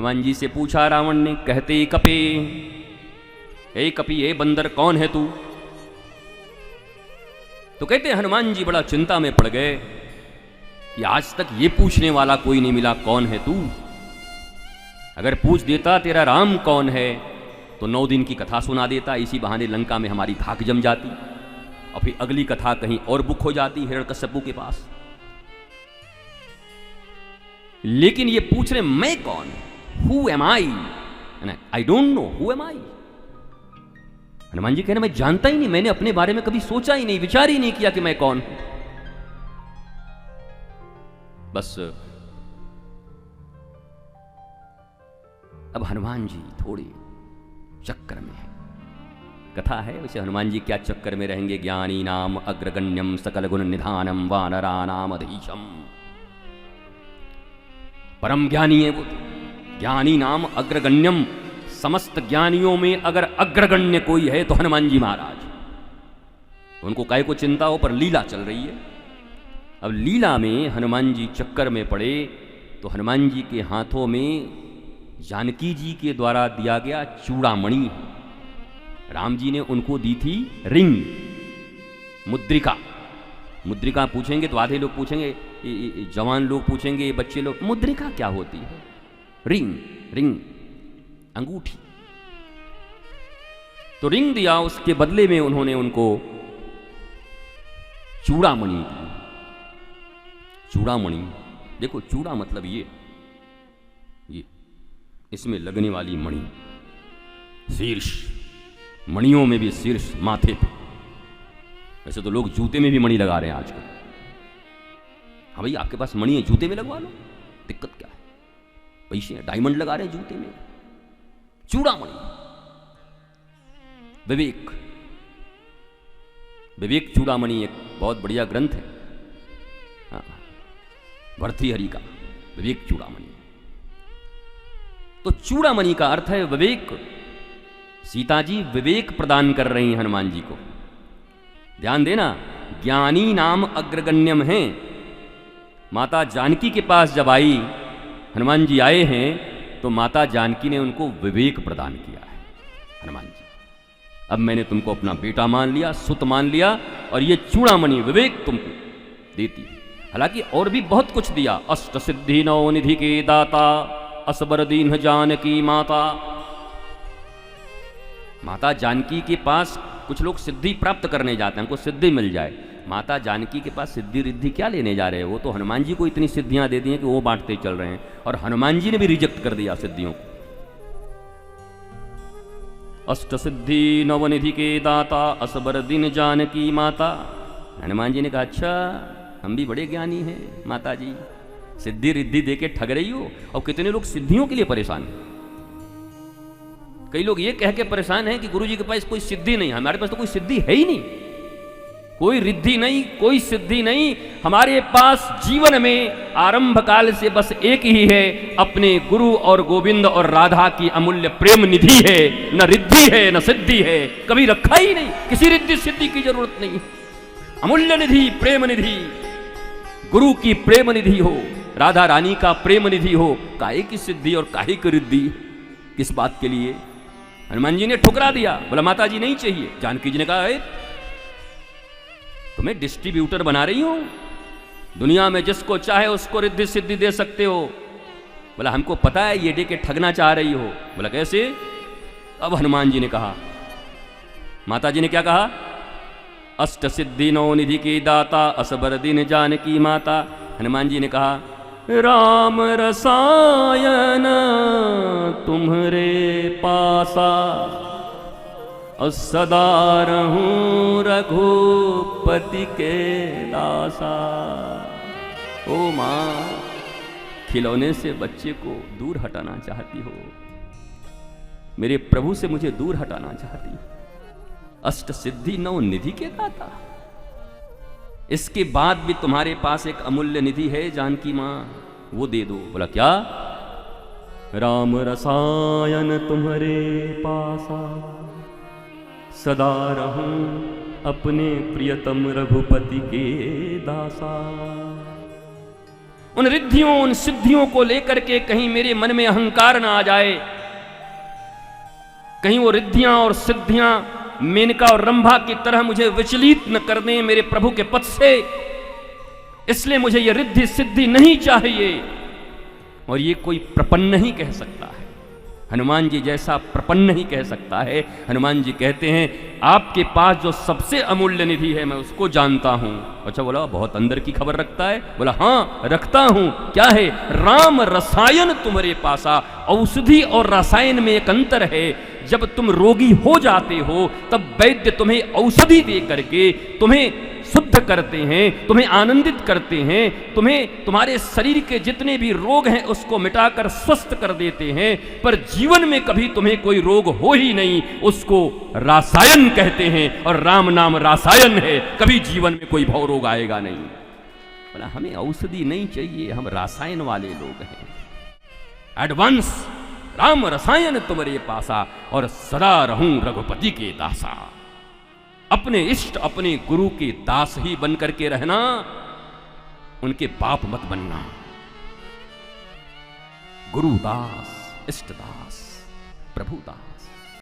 हनुमान जी से पूछा रावण ने, कहते कपे, ए कपि, ए बंदर, कौन है तू? तो कहते हनुमान जी बड़ा चिंता में पड़ गए कि आज तक ये पूछने वाला कोई नहीं मिला, कौन है तू? अगर पूछ देता तेरा राम कौन है तो 9 दिन की कथा सुना देता, इसी बहाने लंका में हमारी धाक जम जाती और फिर अगली कथा कहीं और बुक हो जाती हिरण्यकश्यपु के पास। लेकिन ये पूछ रहे मैं कौन, who am I, I don't know who am I. Hanuman ji कह रहे मैं जानता ही नहीं, मैंने अपने बारे में कभी सोचा ही नहीं, विचार ही नहीं किया कि मैं कौन हूं। बस अब हनुमान जी थोड़े चक्कर में है, कथा है वैसे हनुमान जी क्या चक्कर में रहेंगे। ज्ञानी नाम अग्रगण्यम सकल गुण निधानम वानरा नाम अधीशम, परम ज्ञानी है वो, ज्ञानी नाम अग्रगण्यम, समस्त ज्ञानियों में अगर अग्रगण्य कोई है तो हनुमान जी महाराज। उनको काहे को चिंता हो, पर लीला चल रही है। अब लीला में हनुमान जी चक्कर में पड़े तो हनुमान जी के हाथों में जानकी जी के द्वारा दिया गया चूड़ामणि है। राम जी ने उनको दी थी रिंग, मुद्रिका। मुद्रिका पूछेंगे तो आधे लोग पूछेंगे, जवान लोग पूछेंगे, बच्चे लोग, मुद्रिका क्या होती है? रिंग, रिंग अंगूठी। तो रिंग दिया, उसके बदले में उन्होंने उनको चूड़ामणि दी। चूड़ामणि, देखो चूड़ा मतलब ये इसमें लगने वाली मणि, शीर्ष, मणियों में भी शीर्ष, माथे पे। वैसे तो लोग जूते में भी मणि लगा रहे हैं आजकल। हाँ भाई आपके पास मणि है, जूते में लगवा लो, दिक्कत क्या है? पैसे हैं, डायमंड लगा रहे हैं जूते में। चूड़ामणि, विवेक, विवेक चूड़ामणि एक बहुत बढ़िया ग्रंथ है, हाँ, भर्तृहरि का विवेक चूड़ामणि। तो चूड़ामणि का अर्थ है विवेक। सीता जी विवेक प्रदान कर रही हैं हनुमान जी को। ध्यान देना, ज्ञानी नाम अग्रगण्यम है। माता जानकी के पास जब आई, हनुमान जी आए हैं, तो माता जानकी ने उनको विवेक प्रदान किया है। हनुमान जी, अब मैंने तुमको अपना बेटा मान लिया, सुत मान लिया, और ये चूड़ामणि विवेक तुमको देती है। हालांकि और भी बहुत कुछ दिया, अष्ट सिद्धि नौ निधि के दाता, असबर दीन जानकी माता। माता जानकी के पास कुछ लोग सिद्धि प्राप्त करने जाते हैं, हमको सिद्धि मिल जाए। माता जानकी के पास सिद्धि रिद्धि क्या लेने जा रहे हैं? वो तो हनुमान जी को इतनी सिद्धियां दे दी हैं कि वो बांटते चल रहे हैं, और हनुमान जी ने भी रिजेक्ट कर दिया सिद्धियों को। अष्ट सिद्धि नवनिधि के दाता, असबर दिन जानकी माता। हनुमान जी ने कहा अच्छा हम भी बड़े ज्ञानी हैं माता जी, सिद्धि रिद्धि दे के ठग रही हो। और कितने लोग सिद्धियों के लिए परेशान हैं। कई लोग ये कह के परेशान हैं कि गुरु जी के पास कोई सिद्धि नहीं, हमारे पास तो कोई सिद्धि है ही नहीं, कोई रिद्धि नहीं, कोई सिद्धि नहीं। हमारे पास जीवन में आरंभ काल से बस एक ही है, अपने गुरु और गोविंद और राधा की अमूल्य प्रेम निधि है। न रिद्धि है न सिद्धि है, कभी रखा ही नहीं, किसी रिद्धि सिद्धि की जरूरत नहीं। अमूल्य निधि, प्रेम निधि, गुरु की प्रेम निधि हो, राधा रानी का प्रेम निधि हो, काहे की सिद्धि और काहे की रिद्धि? किस बात के लिए? हनुमान जी ने ठुकरा दिया, बोला माता जी नहीं चाहिए। जानकी जी ने कहा तुम्हें डिस्ट्रीब्यूटर बना रही हूं, दुनिया में जिसको चाहे उसको रिद्धि सिद्धि दे सकते हो। बोला हमको पता है ये दे के ठगना चाह रही हो। बोला कैसे? अब हनुमान जी ने कहा, माता जी ने क्या कहा? अष्ट सिद्धि नौ निधि के दाता, असबर दिन जानकी माता। हनुमान जी ने कहा राम रसायन तुम्हारे पासा, और सदा रहूं रघुपति के दासा। ओ माँ, खिलौने से बच्चे को दूर हटाना चाहती हो, मेरे प्रभु से मुझे दूर हटाना चाहती। अष्ट सिद्धि नौ निधि के दाता, इसके बाद भी तुम्हारे पास एक अमूल्य निधि है जानकी माँ, वो दे दो। बोला क्या? राम रसायन तुम्हारे पासा, सदा रहूं अपने प्रियतम रघुपति के दासा। उन रिद्धियों उन सिद्धियों को लेकर के कहीं मेरे मन में अहंकार ना आ जाए, कहीं वो रिद्धियां और सिद्धियां मेनका और रंभा की तरह मुझे विचलित न कर दें मेरे प्रभु के पद से। इसलिए मुझे ये रिद्धि सिद्धि नहीं चाहिए। और ये कोई प्रपन्न ही कह सकता है, हनुमान जी जैसा प्रपन्न ही कह सकता है। हनुमान जी कहते हैं आपके पास जो सबसे अमूल्य निधि है मैं उसको जानता हूं। अच्छा, बोला बहुत अंदर की खबर रखता है? बोला हाँ रखता हूं। क्या है? राम रसायन तुम्हारे पासा। औषधि और रसायन में एक अंतर है। जब तुम रोगी हो जाते हो तब वैद्य तुम्हें औषधि दे करके तुम्हें शुद्ध करते हैं, तुम्हें आनंदित करते हैं, तुम्हें तुम्हारे शरीर के जितने भी रोग हैं उसको मिटाकर स्वस्थ कर देते हैं। पर जीवन में कभी तुम्हें कोई रोग हो ही नहीं, उसको रासायन कहते हैं। और राम नाम रासायन है, कभी जीवन में कोई भव रोग आएगा नहीं। बोला हमें औषधि नहीं चाहिए, हम रासायन वाले लोग हैं। एडवांस राम रसायन तुम्हारे पासा और सदा रहूं रघुपति के दासा। अपने इष्ट अपने गुरु के दास ही बन करके रहना, उनके बाप मत बनना। गुरु दास, इष्ट दास, प्रभु दास।